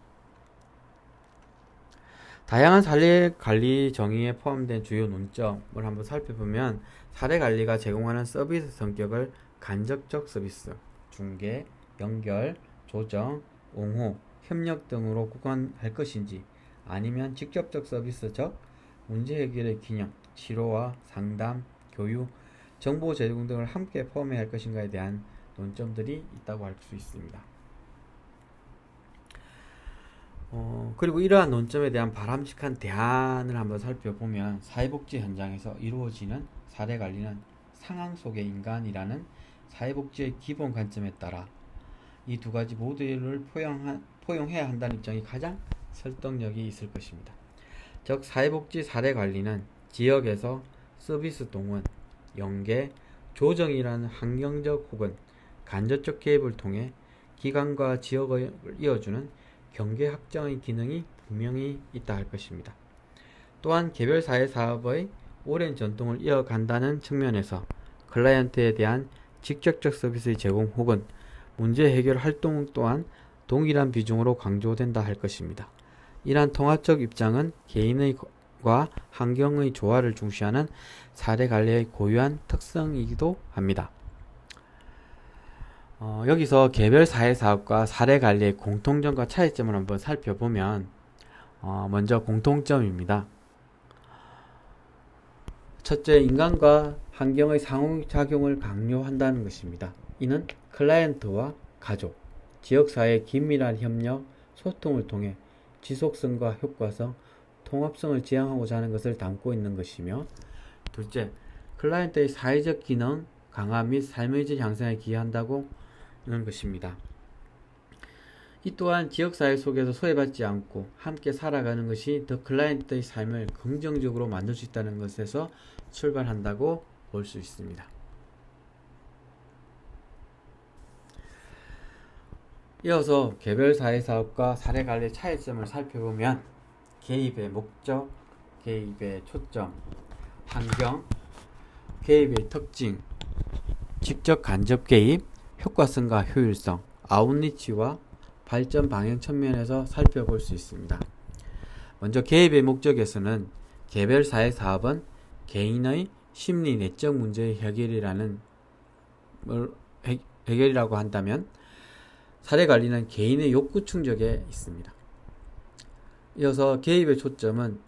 다양한 사례관리 정의에 포함된 주요 논점을 한번 살펴보면, 사례관리가 제공하는 서비스 성격을 간접적 서비스, 중개, 연결, 조정, 옹호, 협력 등으로 구분할 것인지, 아니면 직접적 서비스, 즉 문제 해결의 기능, 치료와 상담, 교육, 정보 제공 등을 함께 포함해야 할 것인가에 대한 논점들이 있다고 할 수 있습니다. 그리고 이러한 논점에 대한 바람직한 대안을 한번 살펴보면 사회복지 현장에서 이루어지는 사례관리는 상황 속의 인간이라는 사회복지의 기본 관점에 따라 이 두 가지 모두를 포용해야 한다는 입장이 가장 설득력이 있을 것입니다. 즉 사회복지 사례관리는 지역에서 서비스 동원, 연계, 조정이라는 환경적 혹은 간접적 개입을 통해 기관과 지역을 이어주는 경계 확장의 기능이 분명히 있다 할 것입니다. 또한 개별 사회 사업의 오랜 전통을 이어간다는 측면에서 클라이언트에 대한 직접적 서비스의 제공 혹은 문제 해결 활동 또한 동일한 비중으로 강조된다 할 것입니다. 이러한 통합적 입장은 개인과 환경의 조화를 중시하는 사례관리의 고유한 특성이기도 합니다. 여기서 개별 사회사업과 사례관리의 공통점과 차이점을 한번 살펴보면 먼저 공통점입니다. 첫째, 인간과 환경의 상호작용을 강요한다는 것입니다. 이는 클라이언트와 가족, 지역사회의 긴밀한 협력, 소통을 통해 지속성과 효과성, 통합성을 지향하고자 하는 것을 담고 있는 것이며, 둘째, 클라이언트의 사회적 기능 강화 및 삶의 질 향상에 기여한다고 하는 것입니다. 이 또한 지역사회 속에서 소외받지 않고 함께 살아가는 것이 더 클라이언트의 삶을 긍정적으로 만들 수 있다는 것에서 출발한다고 볼 수 있습니다. 이어서 개별 사회사업과 사례관리의 차이점을 살펴보면 개입의 목적, 개입의 초점, 환경, 개입의 특징, 직접 간접 개입, 효과성과 효율성, 아웃리치와 발전 방향 측면에서 살펴볼 수 있습니다. 먼저 개입의 목적에서는 개별 사회 사업은 개인의 심리 내적 문제의 해결이라고 한다면 사례관리는 개인의 욕구 충족에 있습니다. 이어서 개입의 초점은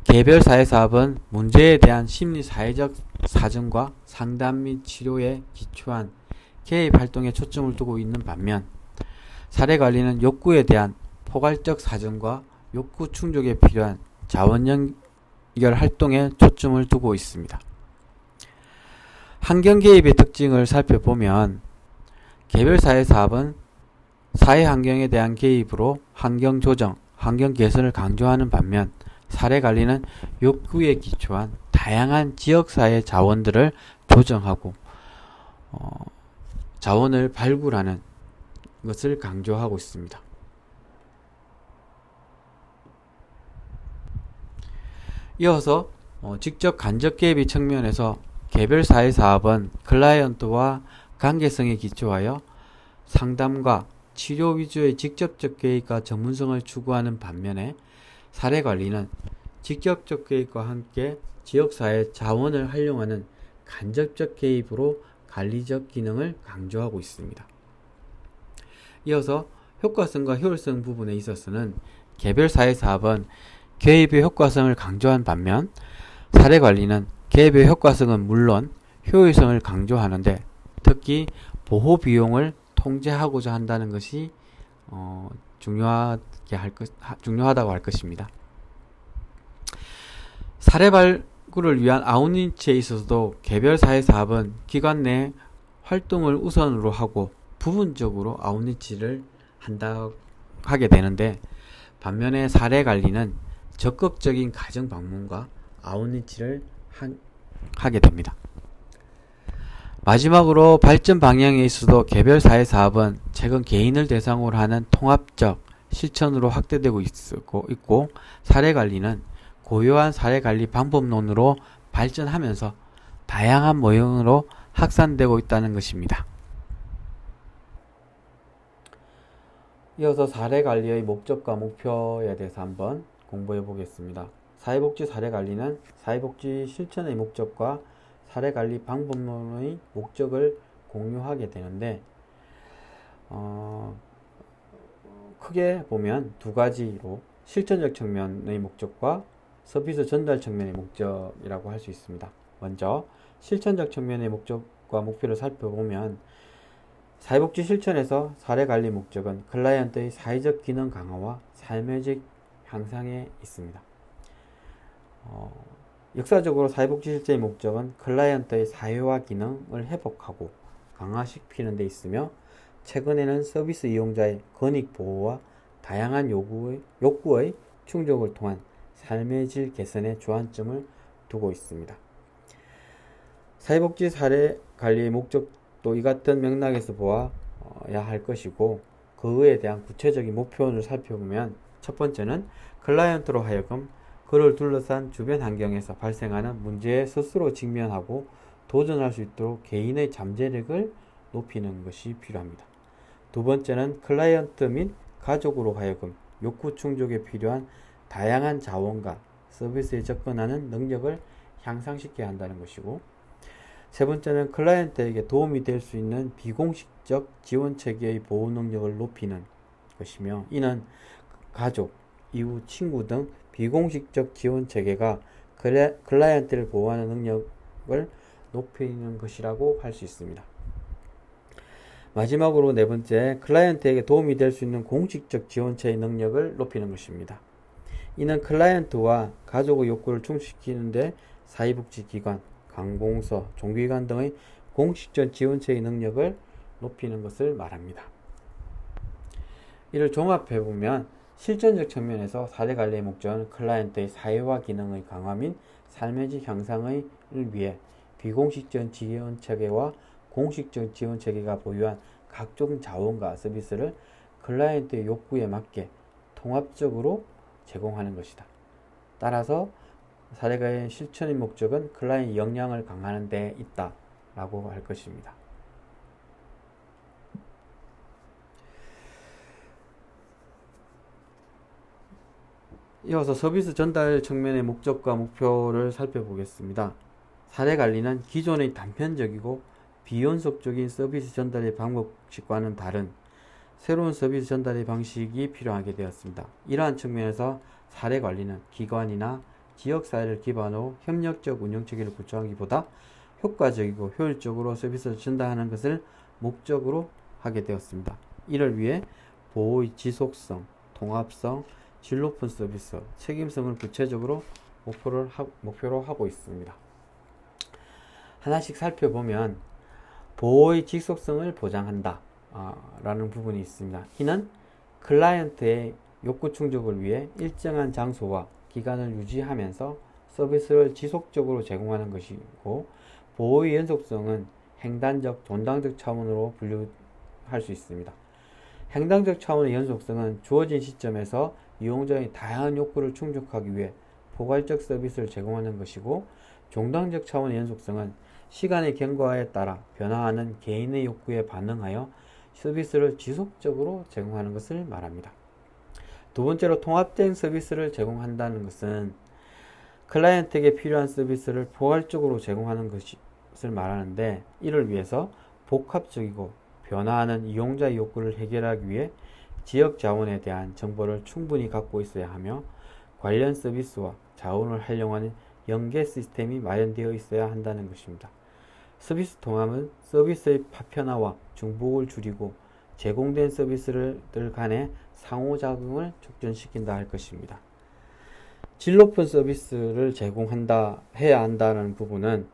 개별 사회 사업은 문제에 대한 심리 사회적 사정과 상담 및 치료에 기초한 개입 활동에 초점을 두고 있는 반면 사례관리는 욕구에 대한 포괄적 사정과 욕구 충족에 필요한 자원 연결 활동에 초점을 두고 있습니다. 환경 개입의 특징을 살펴보면 개별 사회 사업은 사회 환경에 대한 개입으로 환경 조정, 환경 개선을 강조하는 반면 사례관리는 욕구에 기초한 다양한 지역사회 자원들을 조정하고 자원을 발굴하는 것을 강조하고 있습니다. 이어서 직접 간접 개입의 측면에서 개별 사회 사업은 클라이언트와 관계성에 기초하여 상담과 치료 위주의 직접적 개입과 전문성을 추구하는 반면에 사례관리는 직접적 개입과 함께 지역사회 자원을 활용하는 간접적 개입으로 관리적 기능을 강조하고 있습니다. 이어서 효과성과 효율성 부분에 있어서는 개별 사회 사업은 개입의 효과성을 강조한 반면 사례관리는 개입의 효과성은 물론 효율성을 강조하는데 특히 보호 비용을 통제하고자 한다는 것이 중요하다고 할 것입니다. 사례 발굴을 위한 아웃리치에 있어서도 개별 사회 사업은 기관 내 활동을 우선으로 하고 부분적으로 아웃리치를 하게 되는데 반면에 사례 관리는 적극적인 가정 방문과 아웃리치를 하게 됩니다. 마지막으로 발전 방향에 있어도 개별 사회 사업은 최근 개인을 대상으로 하는 통합적 실천으로 확대되고 있고 사례 관리는 고유한 사례 관리 방법론으로 발전하면서 다양한 모형으로 확산되고 있다는 것입니다. 이어서 사례 관리의 목적과 목표에 대해서 한번 공부해 보겠습니다. 사회복지 사례 관리는 사회복지 실천의 목적과 사례관리 방법론의 목적을 공유하게 되는데 크게 보면 두 가지로 실천적 측면의 목적과 서비스 전달 측면의 목적이라고 할 수 있습니다. 먼저 실천적 측면의 목적과 목표를 살펴보면 사회복지 실천에서 사례 관리 목적은 클라이언트의 사회적 기능 강화와 삶의 질 향상에 있습니다. 역사적으로 사회복지 실천의 목적은 클라이언트의 사회화 기능을 회복하고 강화시키는 데 있으며, 최근에는 서비스 이용자의 권익 보호와 다양한 욕구의 충족을 통한 삶의 질 개선에 주안점을 두고 있습니다. 사회복지 사례 관리의 목적도 이 같은 맥락에서 보아야 할 것이고, 그에 대한 구체적인 목표를 살펴보면, 첫 번째는 클라이언트로 하여금 그를 둘러싼 주변 환경에서 발생하는 문제에 스스로 직면하고 도전할 수 있도록 개인의 잠재력을 높이는 것이 필요합니다. 두 번째는 클라이언트 및 가족으로 하여금 욕구 충족에 필요한 다양한 자원과 서비스에 접근하는 능력을 향상시켜야 한다는 것이고, 세 번째는 클라이언트에게 도움이 될 수 있는 비공식적 지원 체계의 보호 능력을 높이는 것이며, 이는 가족, 이웃, 친구 등 비공식적 지원 체계가 클라이언트를 보호하는 능력을 높이는 것이라고 할 수 있습니다. 마지막으로 네 번째, 클라이언트에게 도움이 될 수 있는 공식적 지원체의 능력을 높이는 것입니다. 이는 클라이언트와 가족의 욕구를 충족시키는 데 사회복지기관, 관공서, 종교기관 등의 공식적 지원체의 능력을 높이는 것을 말합니다. 이를 종합해보면, 실전적 측면에서 사례관리의 목적은 클라이언트의 사회화 기능의 강화 및 삶의 질 향상을 위해 비공식적 지원체계와 공식적 지원체계가 보유한 각종 자원과 서비스를 클라이언트의 욕구에 맞게 통합적으로 제공하는 것이다. 따라서 사례관리의 실천의 목적은 클라이언트 역량을 강화하는 데 있다 라고 할 것입니다. 이어서 서비스 전달 측면의 목적과 목표를 살펴보겠습니다. 사례관리는 기존의 단편적이고 비연속적인 서비스 전달의 방법식과는 다른 새로운 서비스 전달의 방식이 필요하게 되었습니다. 이러한 측면에서 사례관리는 기관이나 지역사회를 기반으로 협력적 운영체계를 구축하기보다 효과적이고 효율적으로 서비스를 전달하는 것을 목적으로 하게 되었습니다. 이를 위해 보호의 지속성, 통합성, 질 높은 서비스, 책임성을 구체적으로 목표로 하고 있습니다. 하나씩 살펴보면, 보호의 지속성을 보장한다 라는 부분이 있습니다. 이는 클라이언트의 욕구 충족을 위해 일정한 장소와 기간을 유지하면서 서비스를 지속적으로 제공하는 것이고, 보호의 연속성은 행단적, 돈당적 차원으로 분류할 수 있습니다. 행당적 차원의 연속성은 주어진 시점에서 이용자의 다양한 욕구를 충족하기 위해 포괄적 서비스를 제공하는 것이고, 종당적 차원의 연속성은 시간의 경과에 따라 변화하는 개인의 욕구에 반응하여 서비스를 지속적으로 제공하는 것을 말합니다. 두 번째로, 통합된 서비스를 제공한다는 것은 클라이언트에게 필요한 서비스를 포괄적으로 제공하는 것을 말하는데, 이를 위해서 복합적이고 변화하는 이용자의 욕구를 해결하기 위해 지역 자원에 대한 정보를 충분히 갖고 있어야 하며, 관련 서비스와 자원을 활용하는 연계 시스템이 마련되어 있어야 한다는 것입니다. 서비스 통합은 서비스의 파편화와 중복을 줄이고 제공된 서비스들 간의 상호작용을 촉진시킨다 할 것입니다. 질 높은 서비스를 해야 한다는 부분은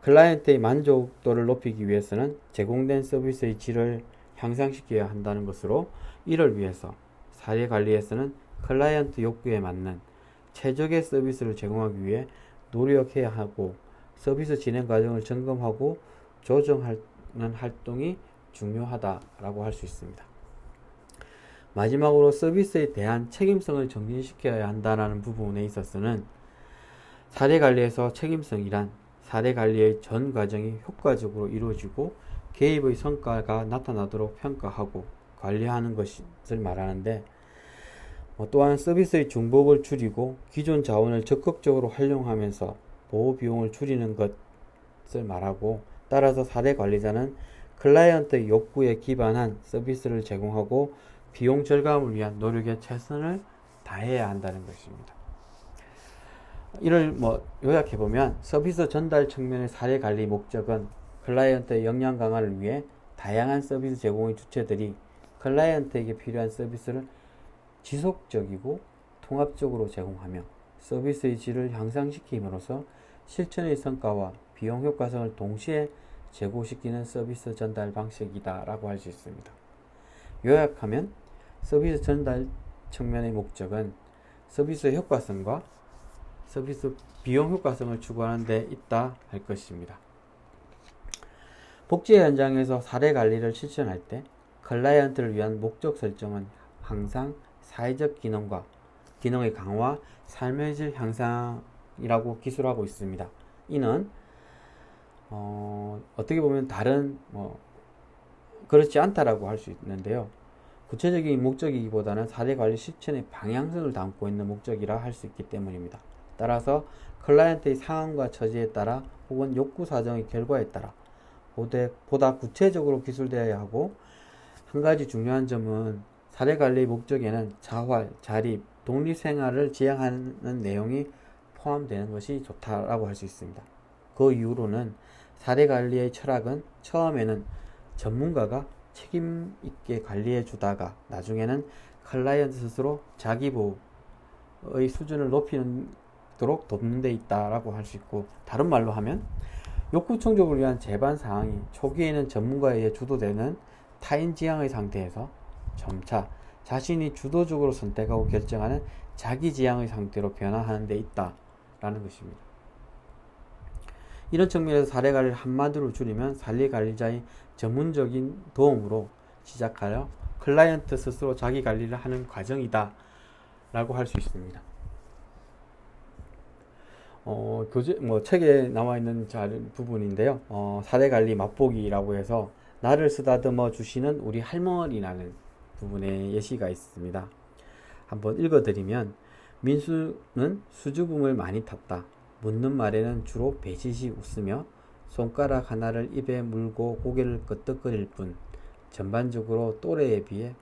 클라이언트의 만족도를 높이기 위해서는 제공된 서비스의 질을 향상시켜야 한다는 것으로, 이를 위해서 사례관리에서는 클라이언트 욕구에 맞는 최적의 서비스를 제공하기 위해 노력해야 하고, 서비스 진행 과정을 점검하고 조정하는 활동이 중요하다라고 할 수 있습니다. 마지막으로, 서비스에 대한 책임성을 정진시켜야 한다는 부분에 있어서는 사례관리에서 책임성이란 사례관리의 전 과정이 효과적으로 이루어지고 개입의 성과가 나타나도록 평가하고 관리하는 것을 말하는데, 또한 서비스의 중복을 줄이고 기존 자원을 적극적으로 활용하면서 보호 비용을 줄이는 것을 말하고, 따라서 사례관리자는 클라이언트의 욕구에 기반한 서비스를 제공하고 비용 절감을 위한 노력에 최선을 다해야 한다는 것입니다. 이를 요약해보면, 서비스 전달 측면의 사례관리 목적은 클라이언트의 역량 강화를 위해 다양한 서비스 제공의 주체들이 클라이언트에게 필요한 서비스를 지속적이고 통합적으로 제공하며 서비스의 질을 향상시킴으로써 실천의 성과와 비용 효과성을 동시에 제고시키는 서비스 전달 방식이다 라고 할 수 있습니다. 요약하면 서비스 전달 측면의 목적은 서비스 효과성과 서비스 비용 효과성을 추구하는 데 있다 할 것입니다. 복지 현장에서 사례 관리를 실천할 때 클라이언트를 위한 목적 설정은 항상 사회적 기능의 강화, 삶의 질 향상이라고 기술하고 있습니다. 이는 어떻게 보면 다른 그렇지 않다라고 할 수 있는데요. 구체적인 목적이기보다는 사례 관리 실천의 방향성을 담고 있는 목적이라 할 수 있기 때문입니다. 따라서 클라이언트의 상황과 처지에 따라 혹은 욕구 사정의 결과에 따라 보다 구체적으로 기술되어야 하고, 한 가지 중요한 점은 사례 관리의 목적에는 자활, 자립, 독립생활을 지향하는 내용이 포함되는 것이 좋다라고 할 수 있습니다. 그 이후로는 사례 관리의 철학은 처음에는 전문가가 책임 있게 관리해 주다가 나중에는 클라이언트 스스로 자기 보호의 수준을 높이도록 돕는 데 있다라고 할 수 있고, 다른 말로 하면 욕구 충족을 위한 제반 사항이 초기에는 전문가에 의해 주도되는 타인 지향의 상태에서 점차 자신이 주도적으로 선택하고 결정하는 자기 지향의 상태로 변화하는 데 있다라는 것입니다. 이런 측면에서 사례 관리를 한마디로 줄이면 사례 관리자의 전문적인 도움으로 시작하여 클라이언트 스스로 자기 관리를 하는 과정이다 라고 할 수 있습니다. 책에 나와 있는 부분인데요. 사례 관리 맛보기라고 해서 나를 쓰다듬어 주시는 우리 할머니라는 부분에 예시가 있습니다. 한번 읽어드리면, 민수는 수줍음을 많이 탔다. 묻는 말에는 주로 배짓이 웃으며 손가락 하나를 입에 물고 고개를 끄덕거릴 뿐 전반적으로 또래에 비해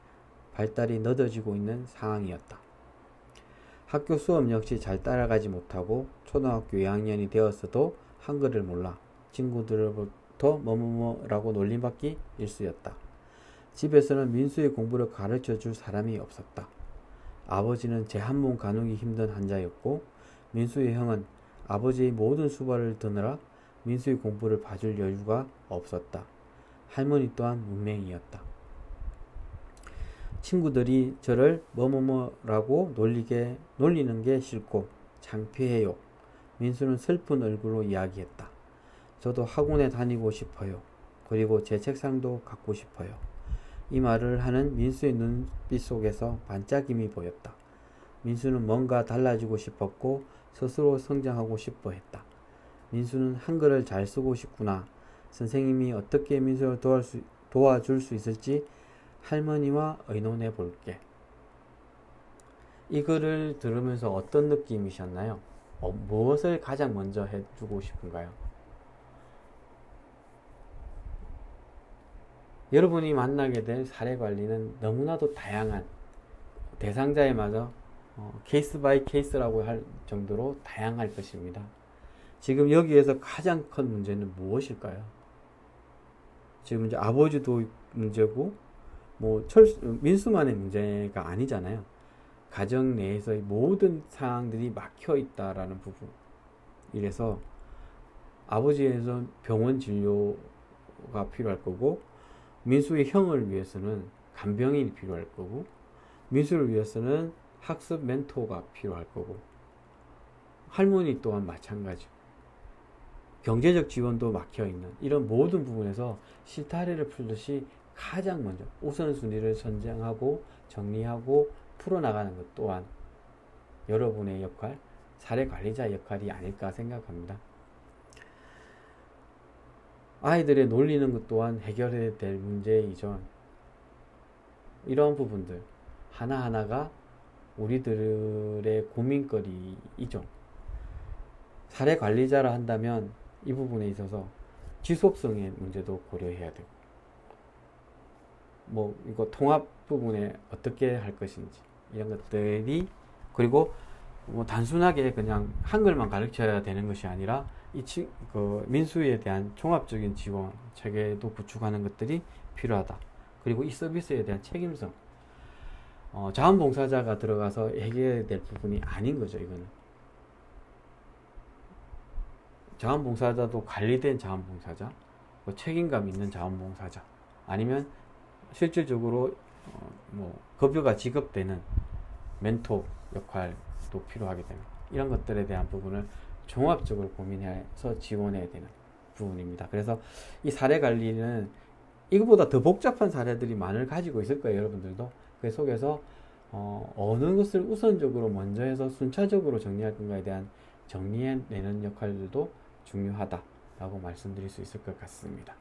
발달이 늦어지고 있는 상황이었다. 학교 수업 역시 잘 따라가지 못하고 초등학교 2학년이 되었어도 한글을 몰라 친구들로부터 뭐뭐뭐라고 놀림받기 일쑤였다. 집에서는 민수의 공부를 가르쳐 줄 사람이 없었다. 아버지는 제 한 몸 가누기 힘든 환자였고, 민수의 형은 아버지의 모든 수발을 드느라 민수의 공부를 봐줄 여유가 없었다. 할머니 또한 문맹이었다. 친구들이 저를 뭐뭐뭐라고 놀리는 게 싫고 창피해요. 민수는 슬픈 얼굴로 이야기했다. 저도 학원에 다니고 싶어요. 그리고 제 책상도 갖고 싶어요. 이 말을 하는 민수의 눈빛 속에서 반짝임이 보였다. 민수는 뭔가 달라지고 싶었고 스스로 성장하고 싶어 했다. 민수는 한글을 잘 쓰고 싶구나. 선생님이 어떻게 민수를 도와줄 수 있을지 할머니와 의논해 볼게. 이 글을 들으면서 어떤 느낌이셨나요? 무엇을 가장 먼저 해주고 싶은가요? 여러분이 만나게 될 사례 관리는 너무나도 다양한, 대상자에 맞아 케이스 바이 케이스라고 할 정도로 다양할 것입니다. 지금 여기에서 가장 큰 문제는 무엇일까요? 지금 이제 아버지도 문제고 민수만의 문제가 아니잖아요. 가정 내에서의 모든 상황들이 막혀 있다라는 부분. 이래서 아버지에서 병원 진료가 필요할 거고, 민수의 형을 위해서는 간병인이 필요할 거고, 민수를 위해서는 학습 멘토가 필요할 거고, 할머니 또한 마찬가지. 경제적 지원도 막혀있는 이런 모든 부분에서 실타래를 풀듯이 가장 먼저 우선순위를 선정하고 정리하고 풀어나가는 것 또한 여러분의 역할, 사례 관리자 역할이 아닐까 생각합니다. 아이들의 놀리는 것 또한 해결해야 될 문제이죠. 이러한 부분들 하나하나가 우리들의 고민거리이죠. 사례 관리자라 한다면 이 부분에 있어서 지속성의 문제도 고려해야 되고, 이거 통합 부분에 어떻게 할 것인지 이런 것들이, 그리고 단순하게 그냥 한글만 가르쳐야 되는 것이 아니라 그 민수에 대한 종합적인 지원 체계도 구축하는 것들이 필요하다. 그리고 이 서비스에 대한 책임성, 자원봉사자가 들어가서 해결해야 될 부분이 아닌 거죠. 이거는 자원봉사자도 관리된 자원봉사자, 책임감 있는 자원봉사자, 아니면 실질적으로 급여가 지급되는 멘토 역할도 필요하게 되는, 이런 것들에 대한 부분을 종합적으로 고민해서 지원해야 되는 부분입니다. 그래서 이 사례 관리는 이거보다 더 복잡한 사례들이 많을 가지고 있을 거예요. 여러분들도 그 속에서 어느 것을 우선적으로 먼저 해서 순차적으로 정리할 건가에 대한 정리해내는 역할들도 중요하다라고 말씀드릴 수 있을 것 같습니다.